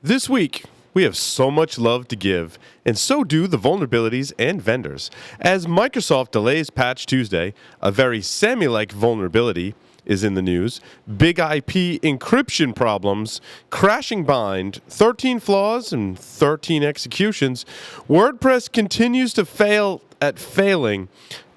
This week, we have so much love to give, and so do the vulnerabilities and vendors. As Microsoft delays Patch Tuesday, a very SAMI-like vulnerability is in the news, big IP encryption problems, crashing bind, 13 flaws, and 13 executions. WordPress continues to fail at failing.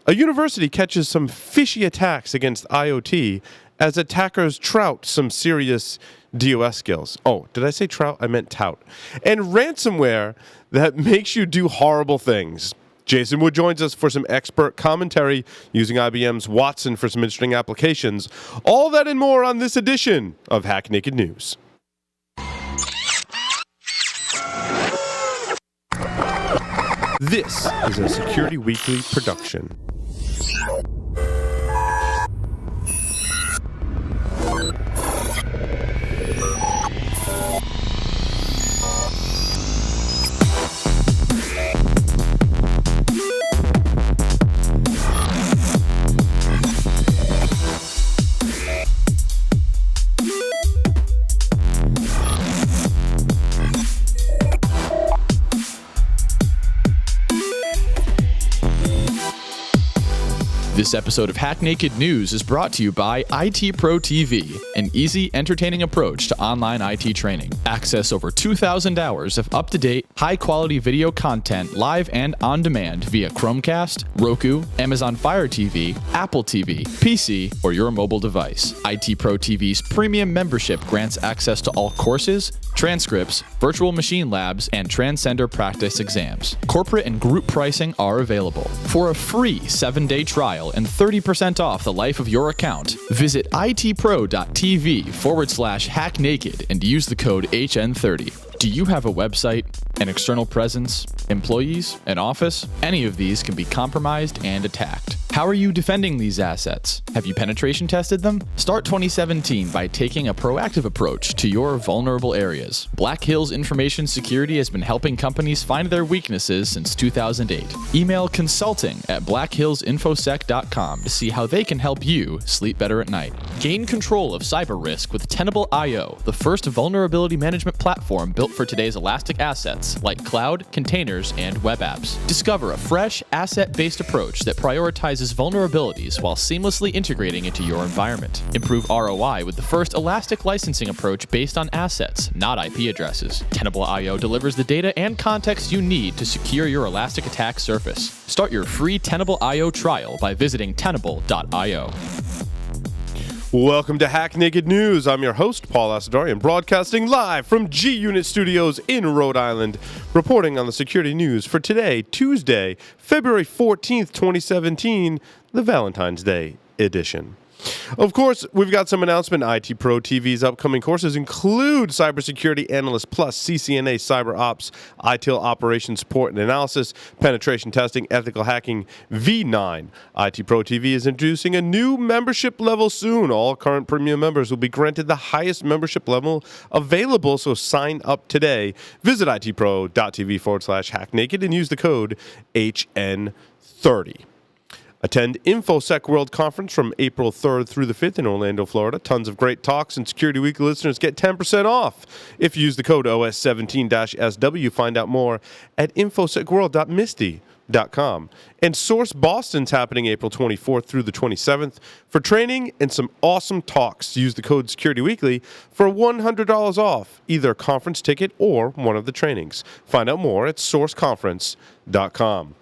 A university catches some fishy attacks against IoT as attackers trout some serious DOS skills. Oh, did I say trout? I meant tout. And ransomware that makes you do horrible things. Jason Wood joins us for some expert commentary using IBM's Watson for some interesting applications. All that and more on this edition of Hack Naked News. This is a Security Weekly production. This episode of Hack Naked News is brought to you by IT Pro TV, an easy, entertaining approach to online IT training. Access over 2,000 hours of up-to-date, high-quality video content live and on demand via Chromecast, Roku, Amazon Fire TV, Apple TV, PC, or your mobile device. IT Pro TV's premium membership grants access to all courses, transcripts, virtual machine labs, and transcender practice exams. Corporate and group pricing are available. For a free 7-day trial and 30% off the life of your account, visit itpro.tv/hacknaked and use the code HN30. Do you have a website, an external presence, employees, an office? Any of these can be compromised and attacked. How are you defending these assets? Have you penetration tested them? Start 2017 by taking a proactive approach to your vulnerable areas. Black Hills Information Security has been helping companies find their weaknesses since 2008. Email consulting@blackhillsinfosec.com to see how they can help you sleep better at night. Gain control of cyber risk with Tenable.io, the first vulnerability management platform built for today's elastic assets like cloud, containers, and web apps. Discover a fresh, asset-based approach that prioritizes vulnerabilities while seamlessly integrating into your environment. Improve ROI with the first elastic licensing approach based on assets, not IP addresses. Tenable.io delivers the data and context you need to secure your elastic attack surface. Start your free Tenable.io trial by visiting tenable.io. Welcome to Hack Naked News. I'm your host, Paul Asadorian, broadcasting live from G-Unit Studios in Rhode Island, reporting on the security news for today, Tuesday, February 14th, 2017, the Valentine's Day edition. Of course, we've got some announcement. IT Pro TV's upcoming courses include Cybersecurity Analyst Plus, CCNA Cyber Ops, ITIL Operations Support and Analysis, Penetration Testing, Ethical Hacking V9. IT Pro TV is introducing a new membership level soon. All current premium members will be granted the highest membership level available, so sign up today. Visit itpro.tv/hacknaked and use the code HN30. Attend InfoSec World Conference from April 3rd through the 5th in Orlando, Florida. Tons of great talks, and Security Week listeners get 10% off if you use the code OS17-SW. Find out more at infosecworld.misty.com. And Source Boston's happening April 24th through the 27th for training and some awesome talks. Use the code Security Weekly for $100 off either a conference ticket or one of the trainings. Find out more at sourceconference.com.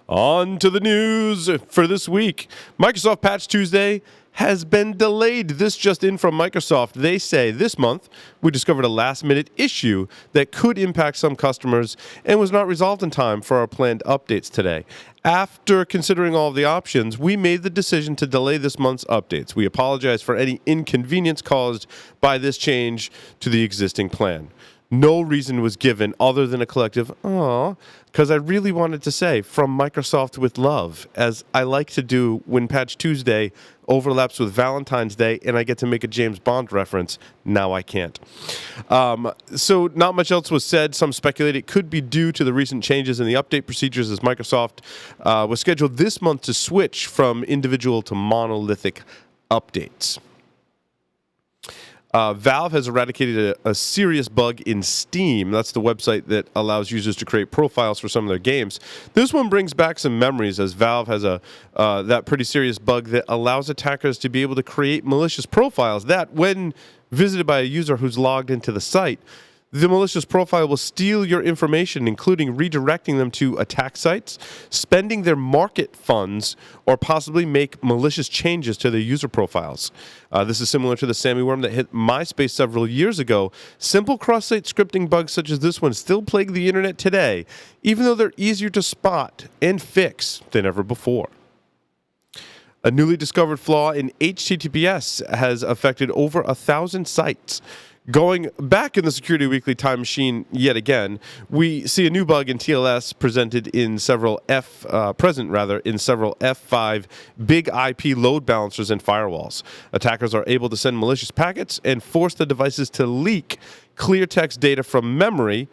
On to the news for this week. Microsoft Patch Tuesday has been delayed. This just in from Microsoft. They say this month we discovered a last-minute issue that could impact some customers and was not resolved in time for our planned updates today. After considering all of the options, we made the decision to delay this month's updates. We apologize for any inconvenience caused by this change to the existing plan. No reason was given other than a collective, "Aw," because I really wanted to say, from Microsoft with love, as I like to do when Patch Tuesday overlaps with Valentine's Day and I get to make a James Bond reference. Now I can't. So not much else was said. Some speculate it could be due to the recent changes in the update procedures as Microsoft was scheduled this month to switch from individual to monolithic updates. Valve has eradicated a serious bug in Steam. That's the website that allows users to create profiles for some of their games. This one brings back some memories, as Valve has that pretty serious bug that allows attackers to be able to create malicious profiles that, when visited by a user who's logged into the site, the malicious profile will steal your information, including redirecting them to attack sites, spending their market funds, or possibly make malicious changes to their user profiles. This is similar to the Sammy worm that hit MySpace several years ago. Simple cross-site scripting bugs such as this one still plague the internet today, even though they're easier to spot and fix than ever before. A newly discovered flaw in HTTPS has affected over 1,000 sites. Going back in the Security Weekly time machine yet again, we see a new bug in TLS present in several F5 big IP load balancers and firewalls. Attackers are able to send malicious packets and force the devices to leak clear text data from memory,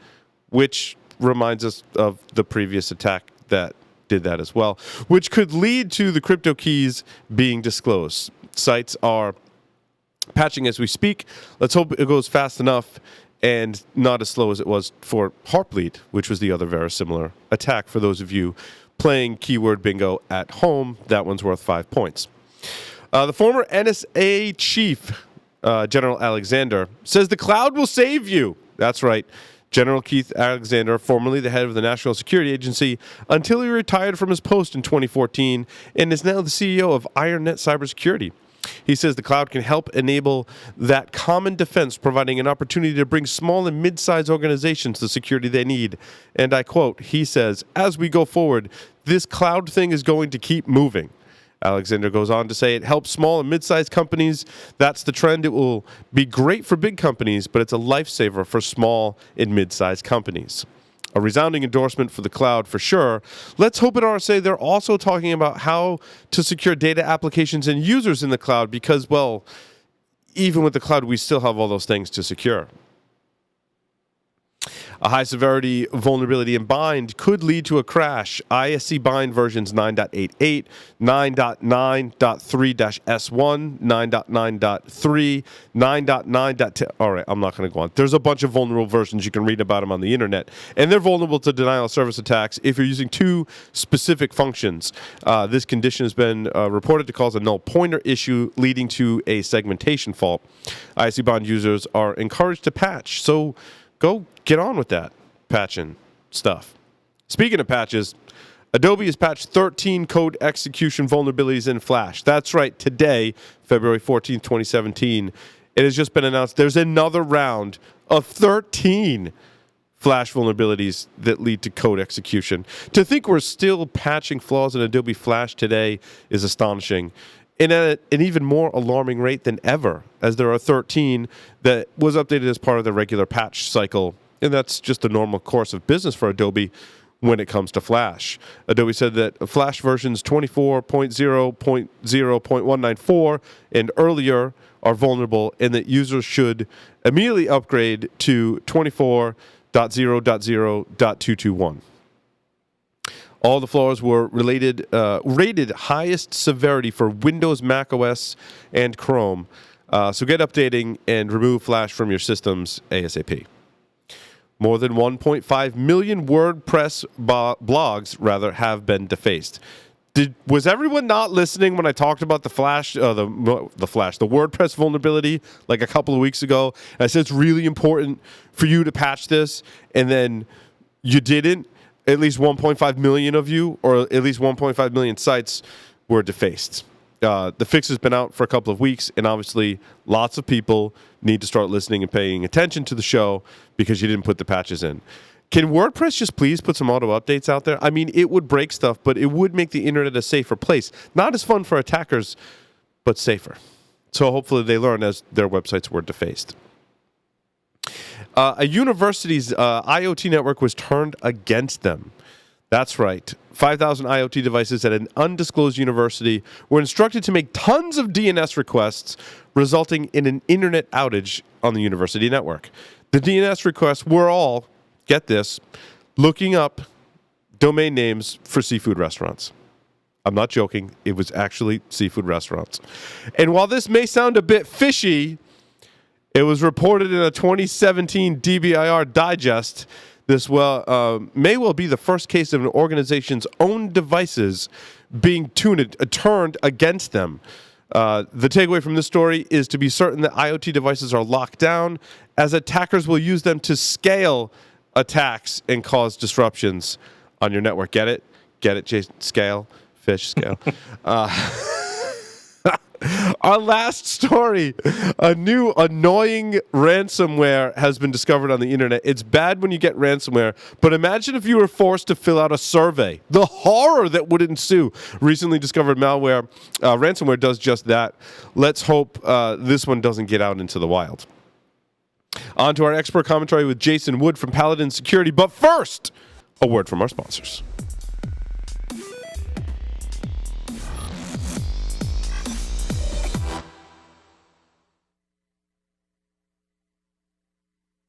which reminds us of the previous attack that did that as well, which could lead to the crypto keys being disclosed. Sites are patching as we speak. Let's hope it goes fast enough and not as slow as it was for Heartbleed, which was the other very similar attack. For those of you playing keyword bingo at home, that one's worth 5 points. The former NSA chief, General Alexander, says the cloud will save you. That's right. General Keith Alexander, formerly the head of the National Security Agency, until he retired from his post in 2014 and is now the CEO of IronNet Cybersecurity. He says the cloud can help enable that common defense, providing an opportunity to bring small and mid-sized organizations the security they need. And I quote, he says, as we go forward, this cloud thing is going to keep moving. Alexander goes on to say it helps small and mid-sized companies. That's the trend. It will be great for big companies, but it's a lifesaver for small and mid-sized companies. A resounding endorsement for the cloud for sure. Let's hope at RSA they're also talking about how to secure data applications and users in the cloud because, well, even with the cloud, we still have all those things to secure. A high-severity vulnerability in bind could lead to a crash. ISC bind versions 9.88, 9.9.3-S1, 9.9.3, 9.9.10. All right, I'm not going to go on. There's a bunch of vulnerable versions. You can read about them on the internet. And they're vulnerable to denial of service attacks if you're using two specific functions. This condition has been reported to cause a null pointer issue, leading to a segmentation fault. ISC bind users are encouraged to patch. So go get on with that patching stuff. Speaking of patches, Adobe has patched 13 code execution vulnerabilities in Flash. That's right, today, February 14th, 2017, it has just been announced there's another round of 13 Flash vulnerabilities that lead to code execution. To think we're still patching flaws in Adobe Flash today is astonishing. In an even more alarming rate than ever, as there are 13 that was updated as part of the regular patch cycle. And that's just the normal course of business for Adobe when it comes to Flash. Adobe said that Flash versions 24.0.0.194 and earlier are vulnerable and that users should immediately upgrade to 24.0.0.221. All the flaws were rated highest severity for Windows, macOS, and Chrome. So get updating and remove Flash from your systems ASAP. More than 1.5 million WordPress blogs have been defaced. Was everyone not listening when I talked about the WordPress vulnerability like a couple of weeks ago? And I said it's really important for you to patch this, and then you didn't. At least 1.5 million of you, or at least 1.5 million sites, were defaced. The fix has been out for a couple of weeks, and obviously lots of people need to start listening and paying attention to the show because you didn't put the patches in. Can WordPress just please put some auto updates out there? I mean, it would break stuff, but it would make the internet a safer place. Not as fun for attackers, but safer. So hopefully they learn as their websites were defaced. A university's IoT network was turned against them. That's right. 5,000 IoT devices at an undisclosed university were instructed to make tons of DNS requests, resulting in an internet outage on the university network. The DNS requests were all, get this, looking up domain names for seafood restaurants. I'm not joking. It was actually seafood restaurants. And while this may sound a bit fishy, It was reported in a 2017 DBIR digest. This may well be the first case of an organization's own devices being turned against them. The takeaway from this story is to be certain that IoT devices are locked down, as attackers will use them to scale attacks and cause disruptions on your network. Get it? Get it, Jason? Scale. Fish scale. Our last story, a new annoying ransomware has been discovered on the internet. It's bad when you get ransomware, but imagine if you were forced to fill out a survey. The horror that would ensue. Recently discovered ransomware does just that. Let's hope this one doesn't get out into the wild. On to our expert commentary with Jason Wood from Paladin Security. But first, a word from our sponsors.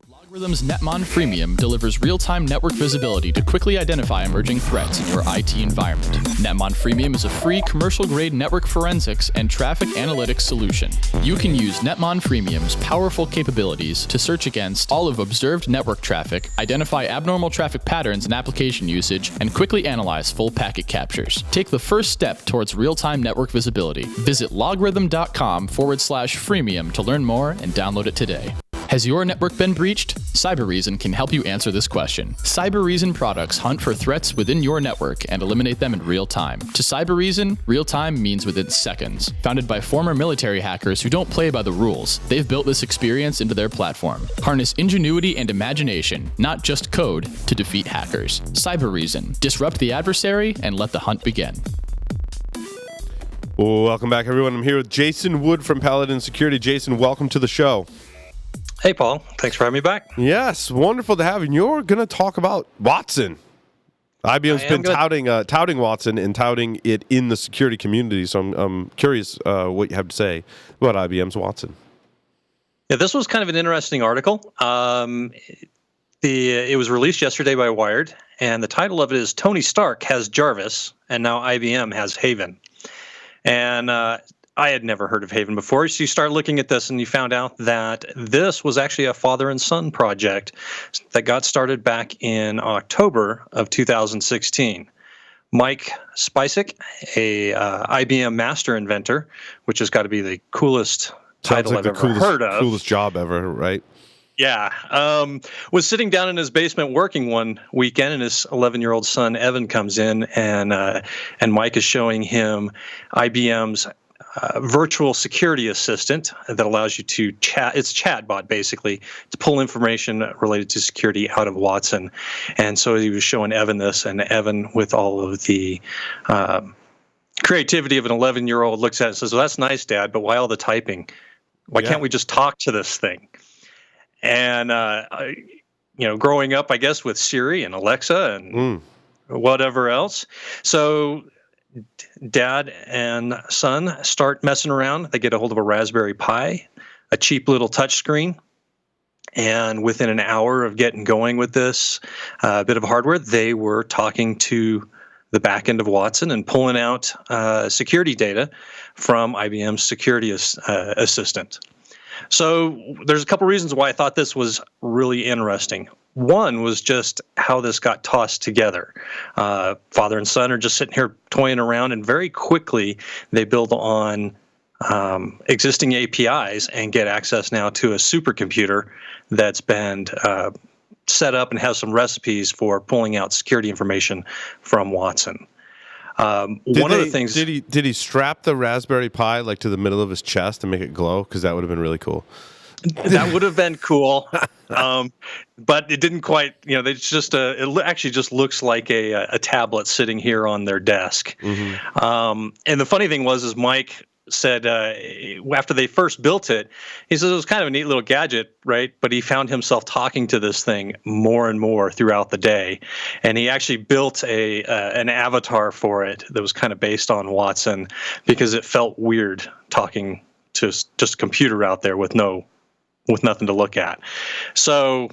LogRhythm's Netmon Freemium delivers real-time network visibility to quickly identify emerging threats in your IT environment. Netmon Freemium is a free commercial-grade network forensics and traffic analytics solution. You can use Netmon Freemium's powerful capabilities to search against all of observed network traffic, identify abnormal traffic patterns and application usage, and quickly analyze full packet captures. Take the first step towards real-time network visibility. Visit LogRhythm.com/freemium to learn more and download it today. Has your network been breached? CyberReason can help you answer this question. CyberReason products hunt for threats within your network and eliminate them in real time. To CyberReason, real time means within seconds. Founded by former military hackers who don't play by the rules, they've built this experience into their platform. Harness ingenuity and imagination, not just code, to defeat hackers. CyberReason. Disrupt the adversary and let the hunt begin. Welcome back, everyone. I'm here with Jason Wood from Paladin Security. Jason, welcome to the show. Hey, Paul. Thanks for having me back. Yes, wonderful to have you. And you're going to talk about Watson. IBM's been touting Watson and touting it in the security community, so I'm curious what you have to say about IBM's Watson. Yeah, this was kind of an interesting article. It was released yesterday by Wired, and the title of it is Tony Stark has Jarvis, and now IBM has Haven. And I had never heard of Haven before, so you start looking at this and you found out that this was actually a father and son project that got started back in October of 2016. Mike Spicek, a IBM master inventor, which has got to be the coolest title I've ever heard of. Coolest job ever, right? Yeah. Was sitting down in his basement working one weekend, and his 11-year-old son, Evan, comes in, and Mike is showing him IBM's virtual security assistant that allows you to chat. It's chatbot, basically, to pull information related to security out of Watson. And so he was showing Evan this, and Evan, with all of the creativity of an 11-year-old, looks at it and says, "Well, that's nice, Dad, but why all the typing? Why can't we just talk to this thing?" And, growing up, I guess, with Siri and Alexa and whatever else. So Dad and son start messing around. They get a hold of a Raspberry Pi, a cheap little touchscreen. And within an hour of getting going with this bit of hardware, they were talking to the back end of Watson and pulling out security data from IBM's security assistant. So there's a couple reasons why I thought this was really interesting. One was just how this got tossed together. Father and son are just sitting here toying around, and very quickly they build on existing APIs and get access now to a supercomputer that's been set up and has some recipes for pulling out security information from Watson. One of the things did he strap the Raspberry Pi like to the middle of his chest and make it glow? Because that would have been really cool. That would have been cool, but it didn't quite. It's just it actually just looks like a tablet sitting here on their desk. Mm-hmm. And the funny thing was Mike said after they first built it, he says it was kind of a neat little gadget, right? But he found himself talking to this thing more and more throughout the day, and he actually built an avatar for it that was kind of based on Watson because it felt weird talking to just a computer out there with nothing to look at. So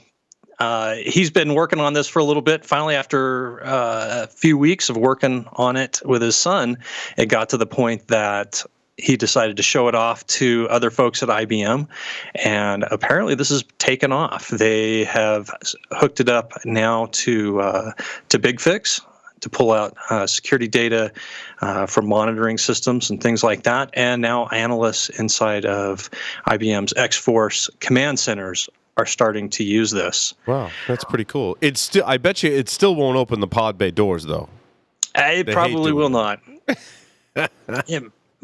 he's been working on this for a little bit. Finally, after a few weeks of working on it with his son, it got to the point that he decided to show it off to other folks at IBM, and apparently this has taken off. They have hooked it up now to BigFix to pull out security data from monitoring systems and things like that. And now analysts inside of IBM's X-Force command centers are starting to use this. Wow, that's pretty cool. I bet you it still won't open the pod bay doors, though. It probably will not.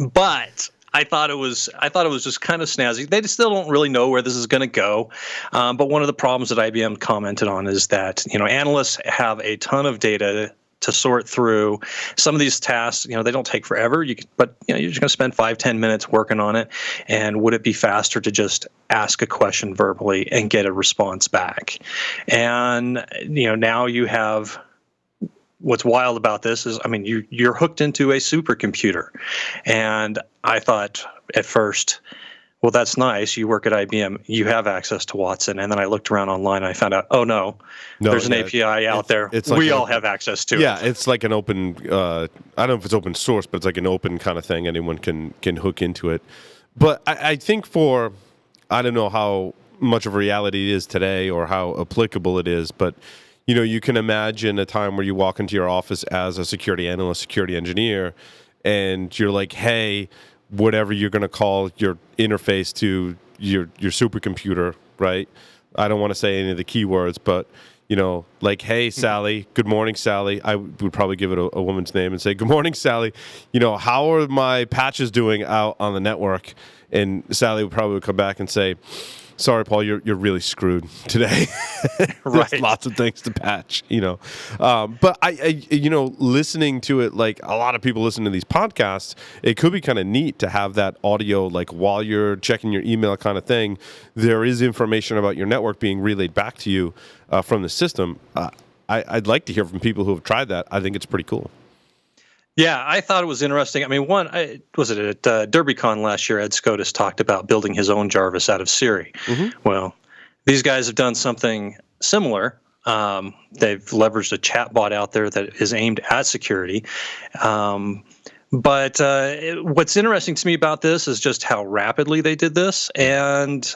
But I thought it was just kind of snazzy. They still don't really know where this is going to go. But one of the problems that IBM commented on is that analysts have a ton of data to sort through. Some of these tasks, they don't take forever. But you're just going to spend 5-10 minutes working on it. And would it be faster to just ask a question verbally and get a response back? And now you have. What's wild about this is, you're hooked into a supercomputer. And I thought at first, well, that's nice. You work at IBM. You have access to Watson. And then I looked around online and I found out, oh, no there's an API out there. It's like we all have access to it. Yeah, it's like an open, I don't know if it's open source, but it's like an open kind of thing. Anyone can hook into it. But I think I don't know how much of a reality it is today or how applicable it is, but you can imagine a time where you walk into your office as a security analyst, security engineer, and you're like, hey, whatever you're going to call your interface to your supercomputer, right? I don't want to say any of the keywords, but, like, hey, Sally, good morning, Sally. I would probably give it a woman's name and say, good morning, Sally. How are my patches doing out on the network? And Sally would probably come back and say, sorry, Paul, you're really screwed today. There's lots of things to patch, But I listening to it, like a lot of people listen to these podcasts, it could be kind of neat to have that audio, like while you're checking your email kind of thing. There is information about your network being relayed back to you from the system. I'd like to hear from people who have tried that. I think it's pretty cool. Yeah, I thought it was interesting. Was it at DerbyCon last year? Ed Scotus talked about building his own Jarvis out of Siri. Mm-hmm. Well, these guys have done something similar. They've leveraged a chatbot out there that is aimed at security. But what's interesting to me about this is just how rapidly they did this. And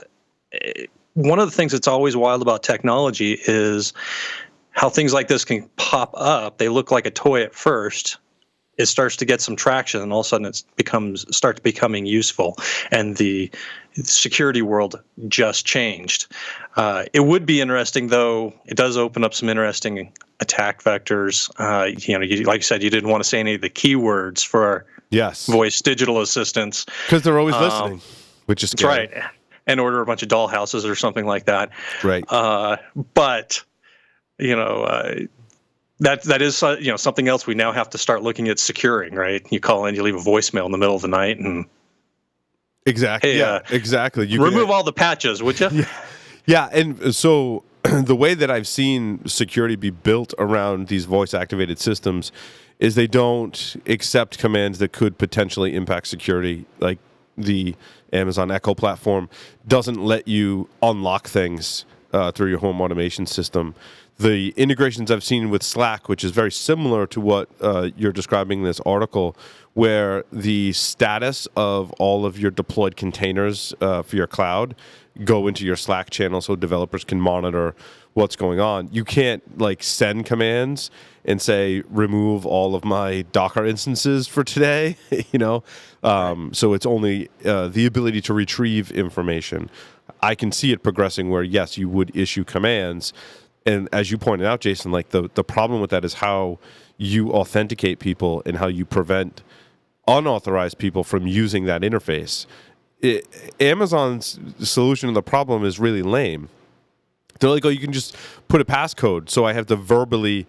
one of the things that's always wild about technology is how things like this can pop up. They look like a toy at first. It starts to get some traction, and all of a sudden it starts becoming useful. And the security world just changed. It would be interesting, though. It does open up some interesting attack vectors. Like you said, you didn't want to say any of the keywords for our voice digital assistants because they're always listening, which is scary. That's right. And order a bunch of dollhouses or something like that. Right. But That is something else we now have to start looking at securing, right? You call in, you leave a voicemail in the middle of the night, and exactly, hey, exactly. You remove all the patches, would you? Yeah, and so the way that I've seen security be built around these voice-activated systems is they don't accept commands that could potentially impact security, like the Amazon Echo platform doesn't let you unlock things through your home automation system. The integrations I've seen with Slack, which is very similar to what you're describing in this article, where the status of all of your deployed containers for your cloud go into your Slack channel so developers can monitor what's going on. You can't send commands and say, remove all of my Docker instances for today, So it's only the ability to retrieve information. I can see it progressing where, yes, you would issue commands. And as you pointed out, Jason, the problem with that is how you authenticate people and how you prevent unauthorized people from using that interface. Amazon's solution to the problem is really lame. They're like, oh, you can just put a passcode, so I have to verbally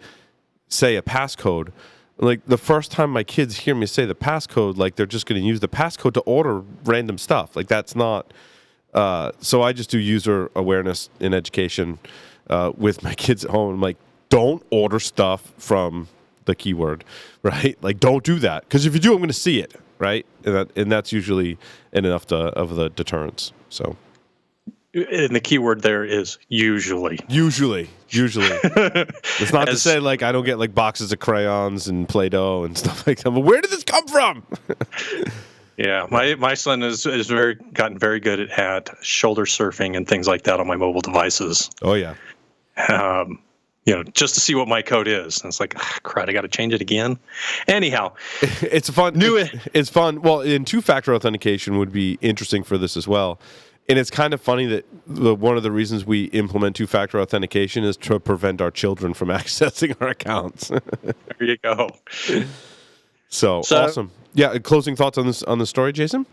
say a passcode. Like, the first time my kids hear me say the passcode, they're just going to use the passcode to order random stuff. That's not... so I just do user awareness in education with my kids at home. I'm like, don't order stuff from the keyword, right? Don't do that, because if you do, I'm going to see it, right? And that's usually enough of the deterrence. So, and the keyword there is usually. Usually. It's not to say I don't get boxes of crayons and Play-Doh and stuff like that. But where did this come from? Yeah, my son is gotten very good at shoulder surfing and things like that on my mobile devices. Oh yeah. Just to see what my code is. And it's like, crud, I got to change it again. Anyhow, it's fun. It's fun. Well, and two-factor authentication would be interesting for this as well. And it's kind of funny that one of the reasons we implement two-factor authentication is to prevent our children from accessing our accounts. There you go. So awesome. Yeah. Closing thoughts on this story, Jason?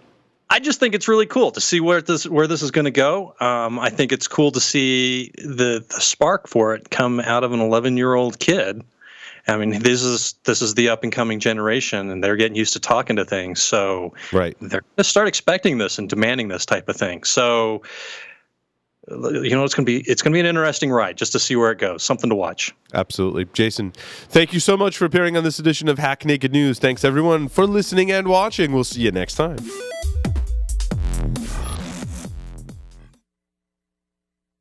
I just think it's really cool to see where this is going to go. I think it's cool to see the spark for it come out of an 11-year-old kid. I mean, this is the up and coming generation, and they're getting used to talking to things. So right. They're going to start expecting this and demanding this type of thing. So it's going to be an interesting ride just to see where it goes. Something to watch. Absolutely. Jason, thank you so much for appearing on this edition of Hack Naked News. Thanks everyone for listening and watching. We'll see you next time.